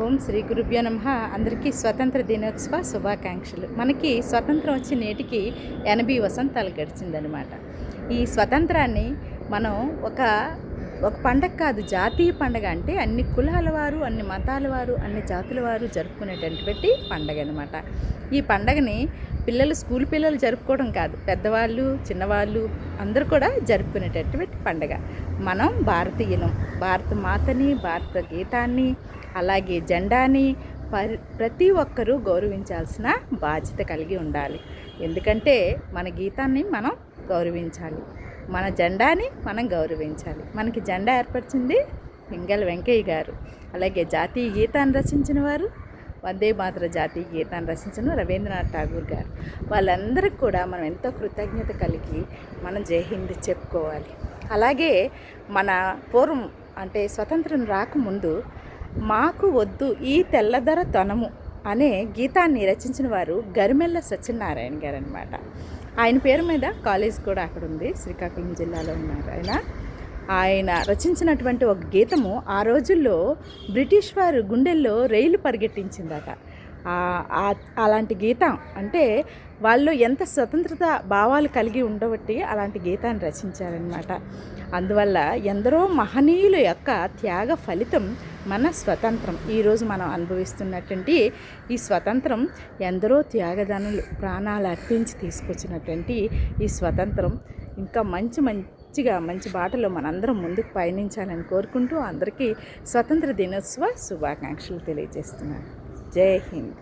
ఓం శ్రీ గురుభ్యో నమః. అందరికీ స్వతంత్ర దినోత్సవ శుభాకాంక్షలు. మనకి స్వతంత్రం వచ్చి నేటికి 80 వసంతాలు గడిచిందనమాట. ఈ స్వతంత్రాన్ని మనం ఒక పండగ కాదు, జాతీయ పండగ. అంటే అన్ని కులాల వారు, అన్ని మతాల వారు, అన్ని జాతుల వారు జరుపుకునేటటువంటి పండగ అనమాట. ఈ పండగని స్కూల్ పిల్లలు జరుపుకోవడం కాదు, పెద్దవాళ్ళు చిన్నవాళ్ళు అందరూ కూడా జరుపుకునేటటువంటి పండగ. మనం భారతీయులం. భారత మాతని, భారత గీతాన్ని, అలాగే జెండాని ప్రతి ఒక్కరూ గౌరవించాల్సిన బాధ్యత కలిగి ఉండాలి. ఎందుకంటే మన గీతాన్ని మనం గౌరవించాలి, మన జెండాని మనం గౌరవించాలి. మనకి జెండా ఏర్పరిచింది పింగళి వెంకయ్య గారు. అలాగే జాతీయ గీతాన్ని రచించిన వారు, వందే మాతర జాతీయ గీతాన్ని రచించిన రవీంద్రనాథ్ ఠాగూర్ గారు. వాళ్ళందరికీ కూడా మనం ఎంతో కృతజ్ఞత కలిగి మనం జై హింద్ చెప్పుకోవాలి. అలాగే మన పూర్వం అంటే స్వతంత్రం రాకముందు మాకు వద్దు ఈ తెల్లదొర తనము అనే గీతాన్ని రచించిన వారు గరిమెళ్ళ సత్యనారాయణ గారు అనమాట. ఆయన పేరు మీద కాలేజ్ కూడా అక్కడ ఉంది, శ్రీకాకుళం జిల్లాలో ఉన్నారు ఆయన రచించినటువంటి ఒక గీతము ఆ రోజుల్లో బ్రిటిష్ వారు గుండెల్లో రైలు పరిగెట్టించిందట. అలాంటి గీతం అంటే వాళ్ళు ఎంత స్వతంత్రత భావాలు కలిగి ఉండబట్టి అలాంటి గీతాన్ని రచించారనమాట. అందువల్ల ఎందరో మహనీయుల యొక్క త్యాగ ఫలితం మన స్వతంత్రం. ఈరోజు మనం అనుభవిస్తున్నటువంటి ఈ స్వతంత్రం ఎందరో త్యాగదానులు ప్రాణాలు అర్పించి తీసుకొచ్చినటువంటి ఈ స్వతంత్రం ఇంకా మంచి బాటలో మనందరం ముందుకు పయనించాలని కోరుకుంటూ అందరికీ స్వతంత్ర దినోత్సవ శుభాకాంక్షలు తెలియజేస్తున్నాను. జై హింద్.